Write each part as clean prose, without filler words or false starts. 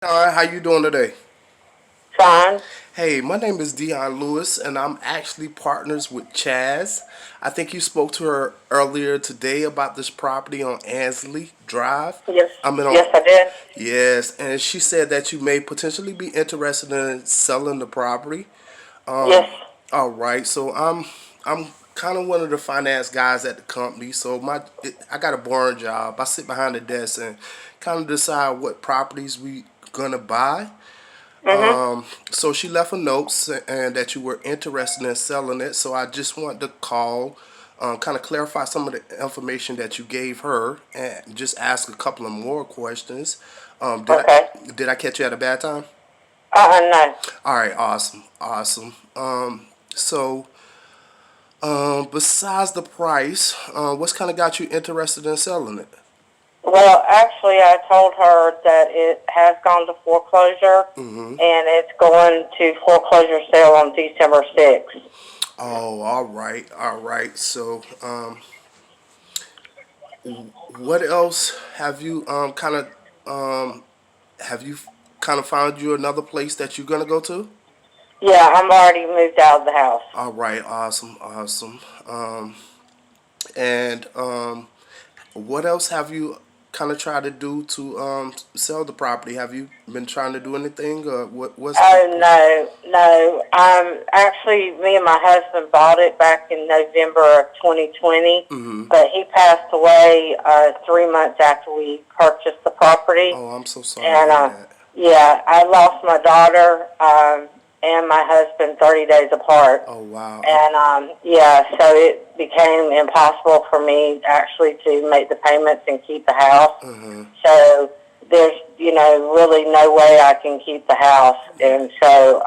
Hi, how you doing today? Fine. Hey, my name is Dion Lewis, and I'm actually partners with Chaz. I think you spoke to her earlier today about this property on Ansley Drive. Yes. I mean, Yes, I did. yes, and she said that you may potentially be interested in selling the property. Yes. All right, so I'm kind of one of the finance guys at the company. So I got a boring job. I sit behind the desk and kind of decide what properties we gonna buy. Mhm. So she left a note and that you were interested in selling it. So I just want to call, kind of clarify some of the information that you gave her, and just ask a couple of more questions. Um, did I Okay. did I catch you at a bad time? No. All right, awesome, awesome. So besides the price, what's kind of got you interested in selling it? Well, actually, I told her that it has gone to foreclosure, Mm-hmm. and it's going to foreclosure sale on December 6th. Oh, all right, all right. So, what else have you kind of found you another place that you're gonna go to? Yeah, I'm already moved out of the house. All right, awesome, awesome. And what else have you kind of tried to do to sell the property? Have you been trying to do anything, or what's the? Oh no. Actually, me and my husband bought it back in November of 2020, Mm-hmm. but he passed away 3 months after we purchased the property. Oh, I'm so sorry to And hear that. yeah, I lost my daughter and my husband 30 days apart. Oh wow. And yeah, so it became impossible for me actually to make the payments and keep the house. Uh-huh. So there's, really no way I can keep the house. And so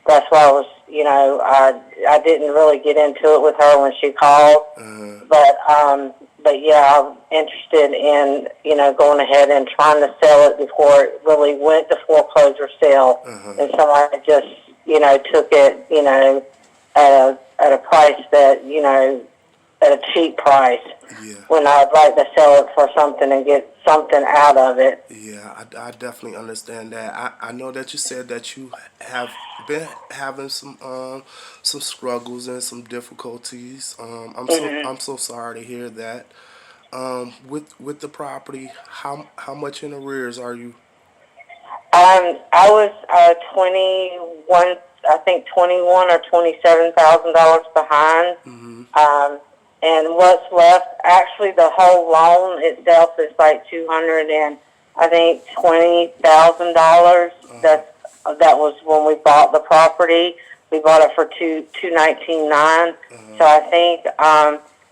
that's why I didn't really get into it with her when she called. Uh-huh. But yeah, I'm interested in, going ahead and trying to sell it before it really went to foreclosure sale. Uh-huh. And somebody just, took it, at a price that, at a cheap price Yeah. when I'd like to sell it for something and get something out of it. Yeah, I definitely understand that. I know that you said that you have been having some struggles and some difficulties. Hmm. I'm so sorry to hear that. With the property, how much in arrears are you? I was 21, I think 21 or $27,000 behind. Mm-hmm. Um, and what's left, actually, the whole loan itself is like 200 and I think $20,000. Uh-huh. That was when we bought the property. We bought it for 219.9. Uh-huh. So I think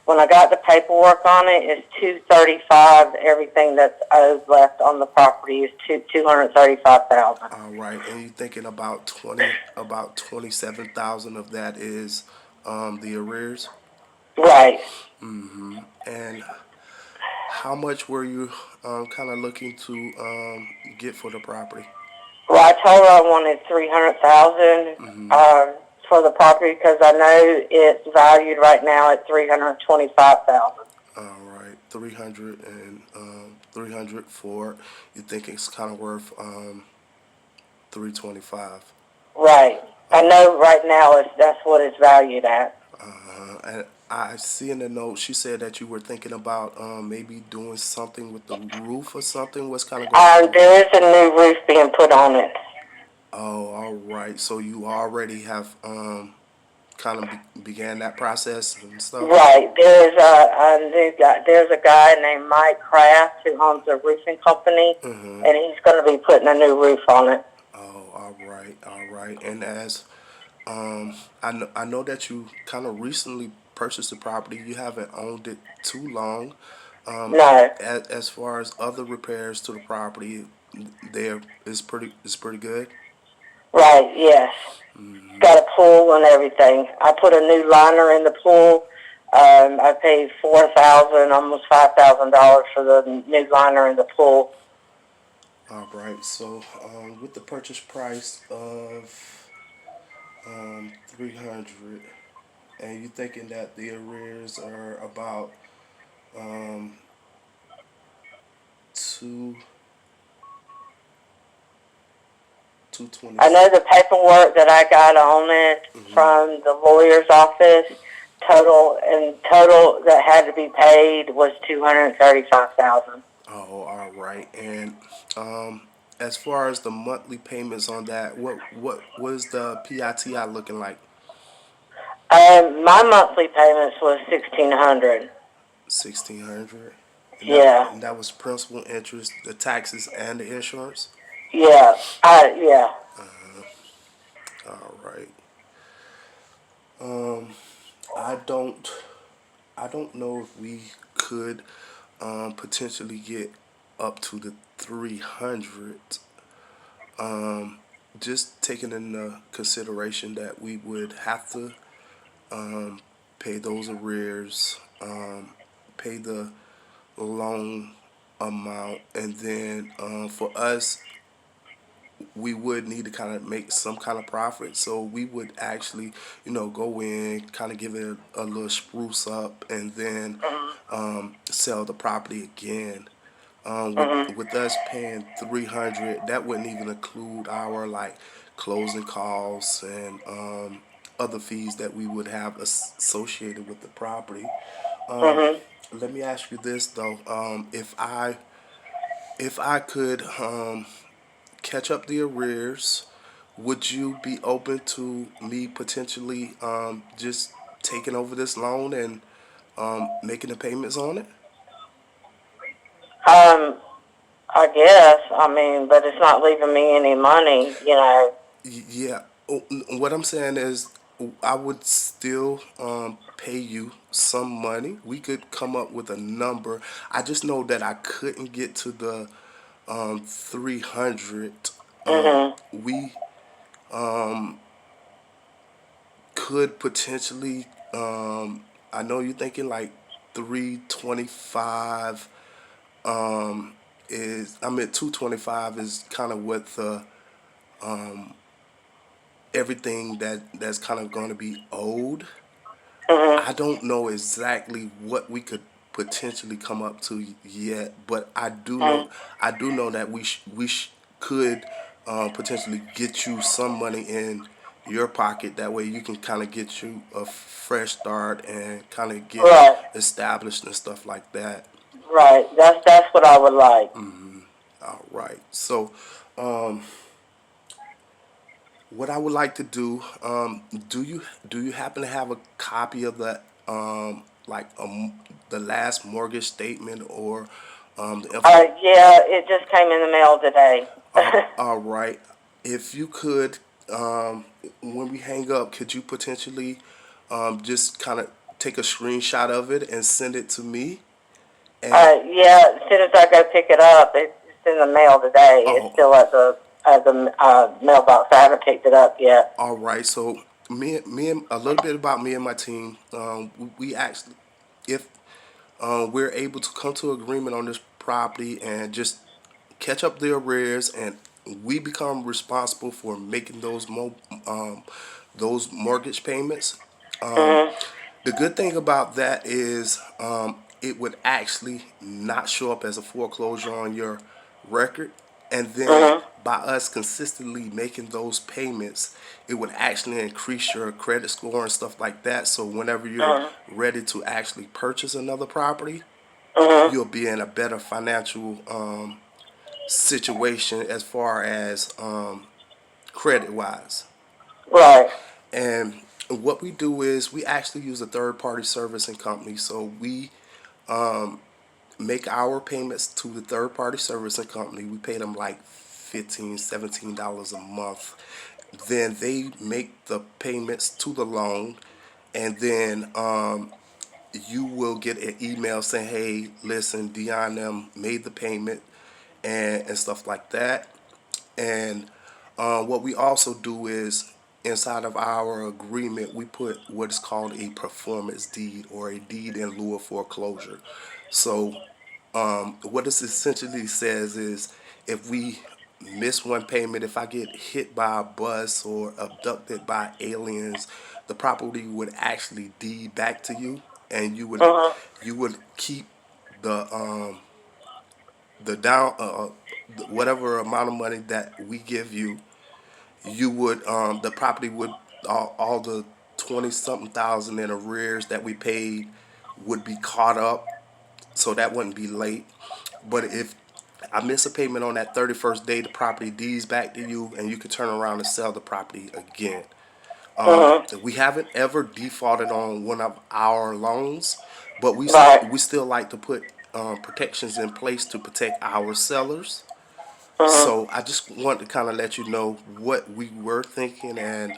when I got the paperwork on it, it's 235. Everything that's owed left on the property is 235,000. All right, and you thinking about 27,000 of that is the arrears? Right. Mm-hmm. And how much were you kind of looking to get for the property? Well, I told her I wanted 300,000 Mm-hmm. for the property because I know it's valued right now at 325,000. All right, 300 and 300 for you think it's kind of worth 325. Right. I Oh, know right now that's what it's valued at. and I see in the note she said that you were thinking about maybe doing something with the roof or something. What's kind of going on with There that? is a new roof being put on it. Oh, all right. So you already have kind of began that process and stuff. Right. A new guy. There's a guy named Mike Kraft who owns a roofing company, Mm-hmm. and he's going to be putting a new roof on it. Oh, all right, all right. And as I know that you kind of recently purchased the property. You haven't owned it too long. Um, No. as far as other repairs to the property, there is pretty good. Right. Yes. Mm-hmm. Got a pool and everything. I put a new liner in the pool. I paid almost $5,000 for the new liner in the pool. All right. So with the purchase price of 300, and you thinking that the arrears are about um, two 220. I know the paperwork that I got on it Mm-hmm. from the lawyer's office, total that had to be paid was 235,000. Oh, all right. And um, as far as the monthly payments on that, what is the PITI looking like? My monthly payments was 1,600. 1,600. Yeah, And that was principal, interest, the taxes, and the insurance. yeah, yeah. All right. Um, I don't I don't know if we could potentially get up to the 300. Um, just taking into consideration that we would have to um, pay those arrears, pay the loan amount, and then for us, we would need to kind of make some kind of profit. So we would actually, go in, kind of give it a little spruce up, and then Mhm, sell the property again. mhm, With us paying 300, that wouldn't even include our like closing costs and other fees that we would have associated with the property. Um, mhm. Let me ask you this though: if I could catch up the arrears, would you be open to me potentially just taking over this loan and making the payments on it? Um, I guess. I mean, but it's not leaving me any money. Yeah. Oh, what I'm saying is, I would still pay you some money. We could come up with a number. I just know that I couldn't get to the 300. Mhm. We could potentially. I know you're thinking like 325 is. I mean, 225 is kind of what the everything that's kind of going to be owed. Mhm. I don't know exactly what we could potentially come up to yet, but Mhm. I do know that could potentially get you some money in your pocket. That way, you can kind of get you a fresh start and kind of get Right. established and stuff like that. Right. That's what I would like. All right. So, um, what I would like to do, do you happen to have a copy of the like the last mortgage statement or the Yeah, it just came in the mail today. all right. If you could, when we hang up, could you potentially just kind of take a screenshot of it and send it to me? And Yeah, as soon as I go pick it up, it's in the mail today. It's oh, still at the mailbox. I haven't picked it up yet. all right. So me and a little bit about me and my team. We actually, if we're able to come to agreement on this property and just catch up the arrears, and we become responsible for making those mortgage payments. Um, Mhm. the good thing about that is it would actually not show up as a foreclosure on your record. And then Mhm. by us consistently making those payments, it would actually increase your credit score and stuff like that. So whenever you're Mhm. ready to actually purchase another property, Mhm. you'll be in a better financial situation as far as credit wise. Right. And what we do is we actually use a third party servicing company. So we make our payments to the third party servicing company. We pay them like $15, $17 a month. Then they make the payments to the loan, and then you will get an email saying, "Hey, listen, Dion them made the payment," and stuff like that. And what we also do is inside of our agreement, we put what is called a performance deed or a deed in lieu of foreclosure. So what this essentially says is if we miss one payment, if I get hit by a bus or abducted by aliens, the property would actually deed back to you, and Mhm. you would keep the down whatever amount of money that we give you, you would the property would all the 20 something thousand in arrears that we paid would be caught up, so that wouldn't be late. But if I miss a payment on that 31st day, the property deeds back to you, and you can turn around and sell the property again. Mhm. We haven't ever defaulted on one of our loans, but Right. we still like to put protections in place to protect our sellers. Mhm. So I just want to kind of let you know what we were thinking, and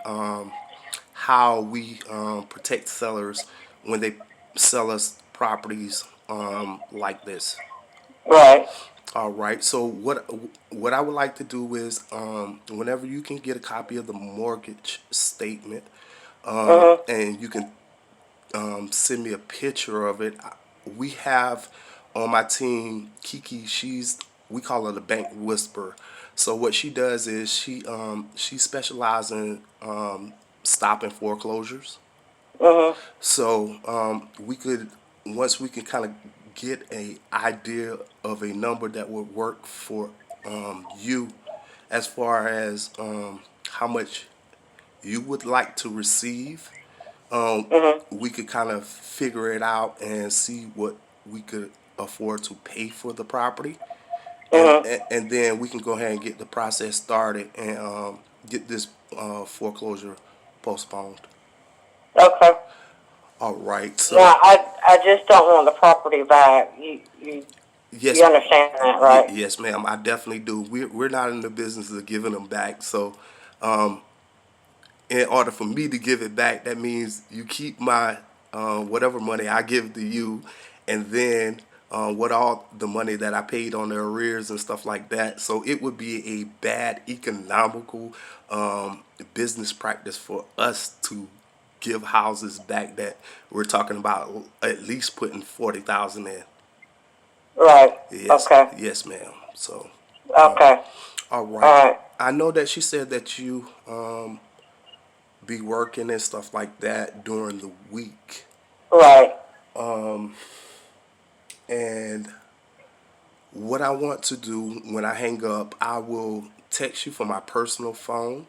how we protect sellers when they sell us properties like this. Right. All right. So what I would like to do is, whenever you can get a copy of the mortgage statement, Mhm. and you can send me a picture of it. We have on my team Kiki. We call her the bank whisperer. So what she does is she specializes in stopping foreclosures. Mhm. So we could, once we can kind of get a idea of a number that would work for you, as far as how much you would like to receive, Mhm. we could kind of figure it out and see what we could afford to pay for the property, Mhm. and then we can go ahead and get the process started, and get this foreclosure postponed. Okay. All right. So Now, I just don't want the property back. You yes, understand that, right? yes, ma'am. I definitely do. We're not in the business of giving them back. So in order for me to give it back, that means you keep my whatever money I give to you, and then what all the money that I paid on the arrears and stuff like that. So it would be a bad economical business practice for us to give houses back that we're talking about at least putting 40,000 in. Right. Yes, Okay. yes, ma'am. So, Okay. all All right. right. I know that she said that you be working and stuff like that during the week. Right. And what I want to do when I hang up, I will text you from my personal phone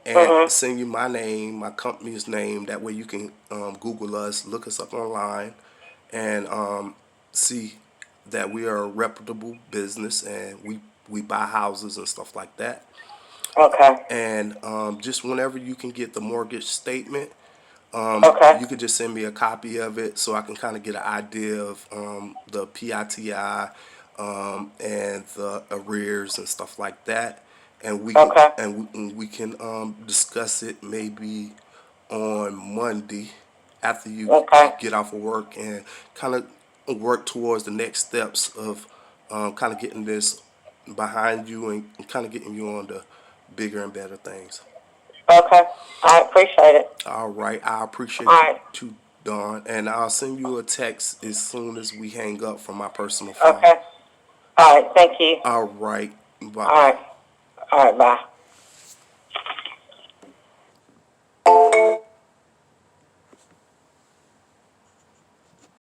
and Mhm. send you my name, my company's name. That way you can Google us, look us up online, and see that we are a reputable business, and we buy houses and stuff like that. Okay. And just whenever you can get the mortgage statement, Okay. you could just send me a copy of it so I can kind of get an idea of the PITI and the arrears and stuff like that, and Okay. we can discuss it maybe on Monday after you Okay. get off of work, and kind of work towards the next steps of kind of getting this behind you, and kind of getting you on the bigger and better things. Okay. I appreciate it. All right, I All appreciate you right. too, Dawn, and I'll send you a text as soon as we hang up from my personal phone. Okay. All right. Thank you. All right, bye All bye. right. All right. Bye.